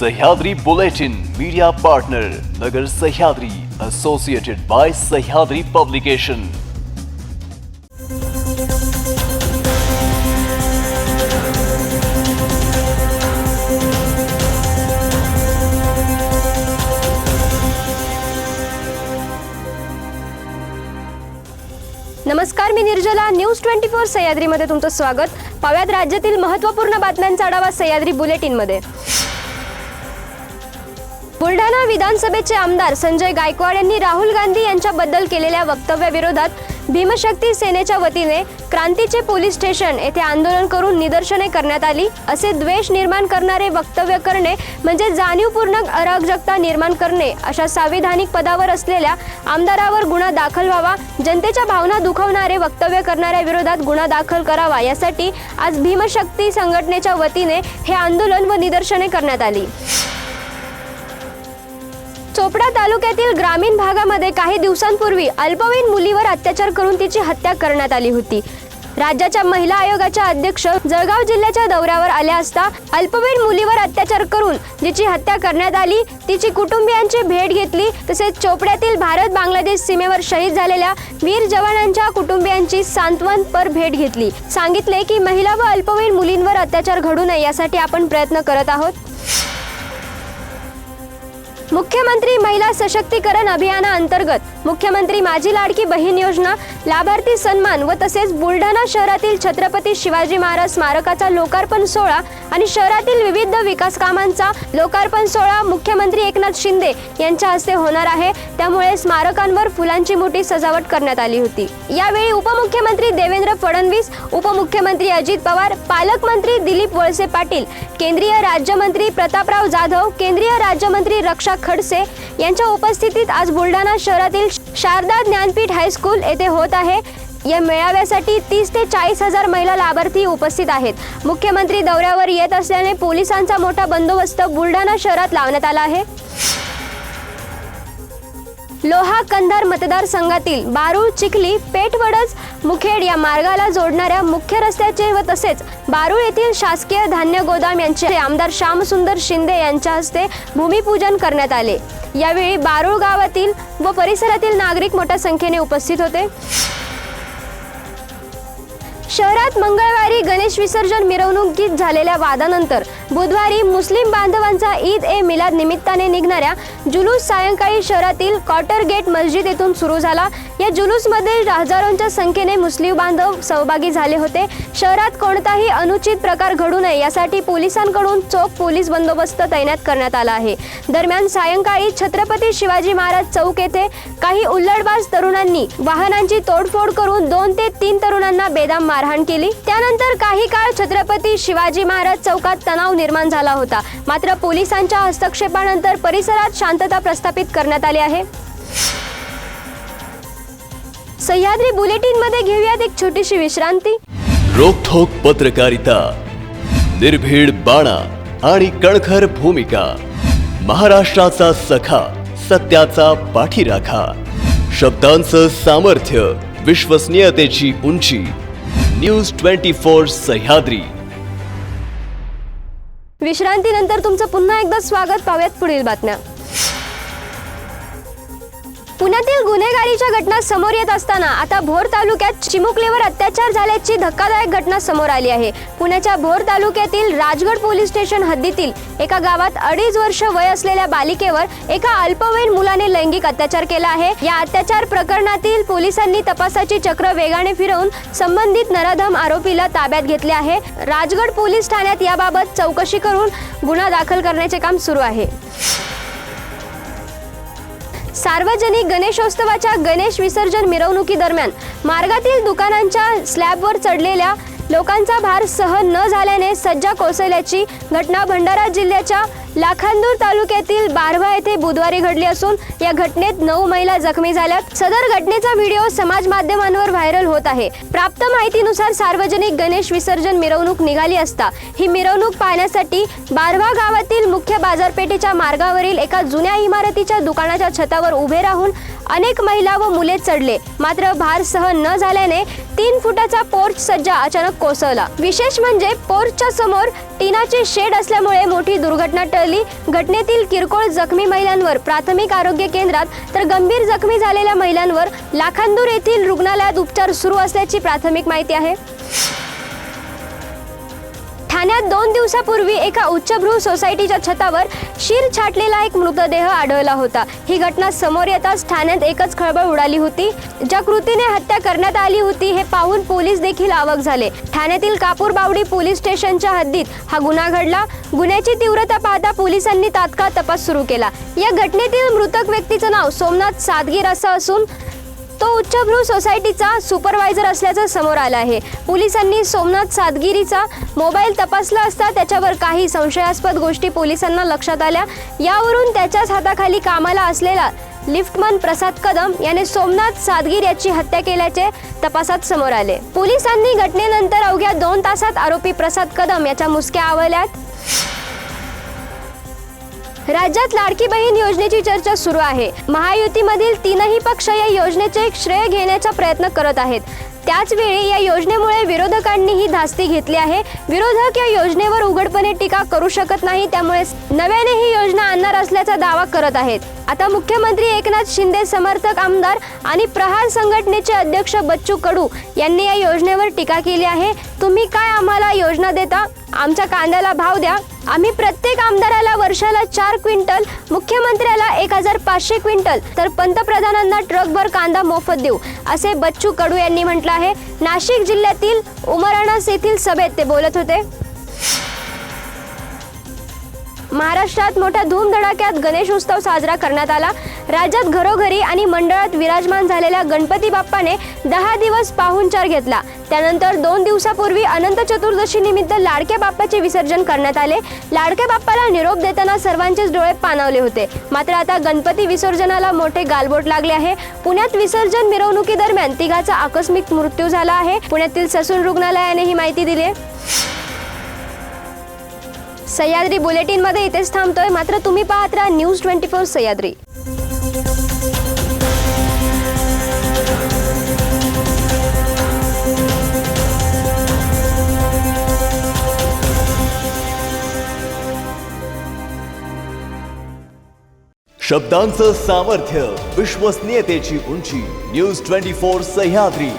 Sahyadri bulletin media partner Nagar Sahyadri associated by Sahyadri publication. नमस्कार, मी निर्जला। News 24 Sahyadri मध्ये तुमचं स्वागत। पाहूयात राज्यातील महत्त्वपूर्ण बातम्यांचा आढावा सह्याद्री बुलेटिन मध्ये। बुलढाणा विधानसभेचे आमदार संजय गायकवाड यांनी राहुल गांधी यांच्याबद्दल केलेल्या वक्तव्याविरोधात भीमशक्ती सेनेच्या वतीने क्रांतीचे पोलीस स्टेशन येथे आंदोलन करून निदर्शने करण्यात आली। असे द्वेष निर्माण करणारे वक्तव्य करणे म्हणजे जाणीवपूर्वक अराजकता निर्माण करणे। अशा संविधानिक पदावर असलेल्या आमदारावर गुन्हा दाखल व्हावा, जनतेच्या भावना दुखावणारे वक्तव्य करणाऱ्या विरोधात गुन्हा दाखल करावा, यासाठी आज भीमशक्ती संघटनेच्या वतीने हे आंदोलन व निदर्शने करण्यात आली। चोपडा तालुक्यातील ग्रामीण भागामध्ये काही दिवसांपूर्वी अल्पवयीन मुलीवर अत्याचार करून तिची हत्या करण्यात आली होती। राज्याच्या महिला आयोगाच्या अध्यक्ष जळगाव जिल्ह्याच्या दौऱ्यावर आल्या असता अल्पवयीन मुलीवर अत्याचार करून जिची हत्या करण्यात आली तिची कुटुंबियांची भेट घेतली। तसेच चोपड्यातील भारत बांगलादेश सीमेवर शहीद झालेल्या वीर जवानांच्या कुटुंबियांची सांत्वनपर भेट घेतली। सांगितले की महिला व अल्पवयीन मुलींवर अत्याचार घडू नये यासाठी आपण प्रयत्न करत आहोत। मुख्यमंत्री महिला सशक्तीकरण अभियानाअंतर्गत मुख्यमंत्री माझी लाडकी बहीण योजना, लाभार्थी सन्मान व तसेच बुलढाणा शहरातील छत्रपती शिवाजी महाराज स्मारकाचा लोकार्पण सोहळा आणि शहरातील विविध विकास कामांचा लोकार्पण सोहळा मुख्यमंत्री एकनाथ शिंदे यांच्या हस्ते होणार आहे। त्यामुळे स्मारकांवर फुलांची मोठी सजावट करण्यात आली होती। यावेळी उपमुख्यमंत्री देवेंद्र फडणवीस, उपमुख्यमंत्री अजित पवार, पालकमंत्री दिलीप वळसे पाटील, केंद्रीय राज्यमंत्री प्रतापराव जाधव, केंद्रीय राज्यमंत्री रक्षा खडसे यांच्या उपस्थितीत आज बुलढाणा शहरातील शारदा ज्ञानपीठ हायस्कूल येथे होत आहे। या मेळाव्यासाठी 30 ते 40 हजार महिला लाभार्थी उपस्थित आहेत। मुख्यमंत्री दौऱ्यावर येत असल्याने पोलिसांचा मोठा बंदोबस्त बुलढाणा शहरात लावण्यात आला आहे। लोहा कंधार मतदारसंघातील बारूळ, चिखली, पेठवडज, मुखेड या मार्गाला जोडणाऱ्या मुख्य रस्त्याचे व तसेच बारूळ येथील शासकीय धान्य गोदाम यांचे आमदार श्यामसुंदर शिंदे यांच्या हस्ते भूमिपूजन करण्यात आले। यावेळी बारूळ गावातील व परिसरातील नागरिक मोठ्या संख्येने उपस्थित होते। शहरात मंगळवारी गणेश विसर्जन मिरवणुकीत झालेल्या वादानंतर बुधवारी मुस्लिम बांधवांचा ईद ए मिलाद निमित्ताने निघणाऱ्या जुलूस सायंकाळी शहरातील कॉटर गेट मस्जिद येथून सुरू झाला। या जुलूसमध्ये हजारोंच्या संख्येने मुस्लिम बांधव सहभागी झाले होते। शहरात कोणताही अनुचित प्रकार घडू नये यासाठी पोलिसांकडून चोख पोलीस बंदोबस्त तैनात करण्यात आला आहे। दरम्यान सायंकाळी छत्रपती शिवाजी महाराज चौक येथे काही उल्लडबाज तरुणांनी वाहनांची तोडफोड करून 2 ते 3 तरुणांना बेदम मारहाण केली। त्यानंतर काही काळ छत्रपती शिवाजी महाराज चौकात तणाव निर्माण झाला होता। मात्र पोलिसांच्या हस्तक्षेपानंतर परिसरात शांतता प्रस्थापित करण्यात आली आहे। सह्याद्री बुलेटिन मध्ये घेऊयात एक छोटीशी विश्रांती। रोखोक पत्रकारिता, निर्भीड बाणा आणि कणखर भूमिका, महाराष्ट्राचा सखा, सत्याचा पाठीराखा, शब्दांचं सामर्थ्य, विश्वसनीयतेची उंची। न्यूज 24 सह्याद्री। विश्रांतीनंतर तुमचं पुन्हा एकदा स्वागत। पाहूयात पुढील बातम्या। पुण्यातील गुन्हेगारीच्या घटना समोर येत असताना आता भोर तालुक्यात चिमुकलीवर अत्याचार झाल्याची धक्कादायक घटना समोर आली आहे। पुण्याच्या भोर तालुक्यातील राजगड पोलीस स्टेशन हद्दीतील एका गावात 2.5 वर्ष वय असलेल्या बालिकेवर एका अल्पवयीन मुलाने लैंगिक अत्याचार केला आहे। या अत्याचार प्रकरणातील पोलिसांनी तपासाची चक्र वेगाने फिरवून संबंधित नराधम आरोपीला ताब्यात घेतले आहे। राजगड पोलीस ठाण्यात याबाबत चौकशी करून गुन्हा दाखल करण्याचे काम सुरू आहे। सार्वजनिक गणेशोत्सवाच्या गणेश विसर्जन मिरवणुकीदरम्यान मार्गातील दुकानांच्या स्लॅबवर चढलेल्या लोकांचा भार सहन न झाल्याने सज्जा कोसळल्याची घटना भंडारा जिल्ह्याच्या लाखांदूर तालुक्यातील बारवा येथे बुधवारी घडली असून या घटनेत 9 महिला जखमी झाल्यात। सदर घटनेचा व्हिडिओ समाज माध्यमांवर व्हायरल होत आहे। प्राप्त माहितीनुसार सार्वजनिक गणेश विसर्जन मिरवणूक निघाली असता ही मिरवणूक पाहण्यासाठी बारवा गावातील मुख्य बाजारपेठेच्या मार्गावरील एका जुन्या इमारतीच्या दुकानाच्या छतावर उभे राहून अनेक महिला व मुले चढले, मात्र भार सहन न झाल्याने 3 फुटाचा पोर्च सज्जा अचानक कोसळला. विशेष म्हणजे पोर्चच्या समोर टिनाचे शेड असल्यामुळे मोठी दुर्घटना टळली. घटनेतील किरकोळ जखमी महिलांवर प्राथमिक आरोग्य केंद्रात तर गंभीर जखमी झालेल्या महिलांवर लाखांदूर येथील रुग्णालयात उपचार सुरू असल्याची प्राथमिक माहिती आहे. ठाण्यात 2 दिवसापूर्वी एका उच्चभ्रू सोसायटीच्या छतावर शीर छाटलेला एक मृतदेह आढळला होता. ही घटना समोर येताच ठाण्यात एकच खळबळ उडाली होती. ज्या कृतीने हत्या करण्यात आली होती हे पाहून पोलीस देखील अवाक झाले. ठाण्यातील कापूरबावडी पोलीस स्टेशनच्या हद्दीत हा गुन्हा घडला. गुन्ह्याची तीव्रता पाहता पोलिसांनी तात्काळ तपास सुरू केला. या घटनेतील मृतक व्यक्तीचं नाव सोमनाथ सादगीर असं असून तो उच्चभ्रू सोसायटीचा सुपरवायझर असल्याचं समोर आलं आहे. पोलिसांनी सोमनाथ सादगिरीचा मोबाईल तपासला असता त्याच्यावर काही संशयास्पद गोष्टी पोलिसांना लक्षात आल्या. यावरून त्याच्याच हाताखाली कामाला असलेला लिफ्टमन प्रसाद कदम याने सोमनाथ सादगीर याची हत्या केल्याचे तपासात समोर आले. पोलिसांनी घटनेनंतर अवघ्या 2 तासात आरोपी प्रसाद कदम याच्या मुसक्या आवळल्यात. राज्यात लाडकी बहीण योजनेची चर्चा सुरू आहे. महायुतीमधील 3ही पक्ष या योजनेचे श्रेय घेण्याचा प्रयत्न करत आहेत. त्याच वेळी या योजनेमुळे विरोधकांनीही धास्ती घेतली आहे. विरोधक या योजनेवर उघडपणे टीका करू शकत नाही, त्यामुळे नव्याने ही योजना आणणार असल्याचा दावा करत आहेत. आता मुख्यमंत्री एकनाथ शिंदे समर्थक आमदार आणि प्रहार संघटनेचे अध्यक्ष बच्चू कडू यांनी या योजनेवर टीका केली आहे. तुम्ही काय आम्हाला योजना देता? आमच्या कांद्याला भाव द्या. आम्ही प्रत्येक आमदाराला वर्षाला 4 क्विंटल, मुख्यमंत्र्याला 1500 क्विंटल तर पंतप्रधानांना ट्रकभर कांदा मोफत देऊ, असे बच्चू कडू यांनी म्हटलं आहे. नाशिक जिल्ह्यातील उमराणस येथील सभेत ते बोलत होते. महाराष्ट्रात मोठ्या धूमधडाक्यात गणेश उत्सव साजरा करण्यात आला. राज्यात घरोघरी आणि मंडळात विराजमान झालेल्या गणपती बाप्पाने 10 दिवस पाहुणचार घेतला. त्यानंतर 2 दिवसापूर्वी अनंत चतुर्दशी निमित्त लाडक्या बाप्पाचे विसर्जन करण्यात आले. लाडक्या बाप्पाला निरोप देताना सर्वांचेच डोळे पाणावले होते. मात्र आता गणपती विसर्जनाला मोठे गालबोट लागले आहे. पुण्यात विसर्जन मिरवणुकीदरम्यान 3घाचा आकस्मिक मृत्यू झाला आहे. पुण्यातील ससून रुग्णालयाने ही माहिती दिली आहे. सह्याद्री बुलेटिनमध्ये इथेच थांबतोय. मात्र तुम्ही पाहत राहा न्यूज 24 सह्याद्री. शब्दांचं सामर्थ्य, विश्वसनीयतेची उंची. न्यूज 24 सह्याद्री.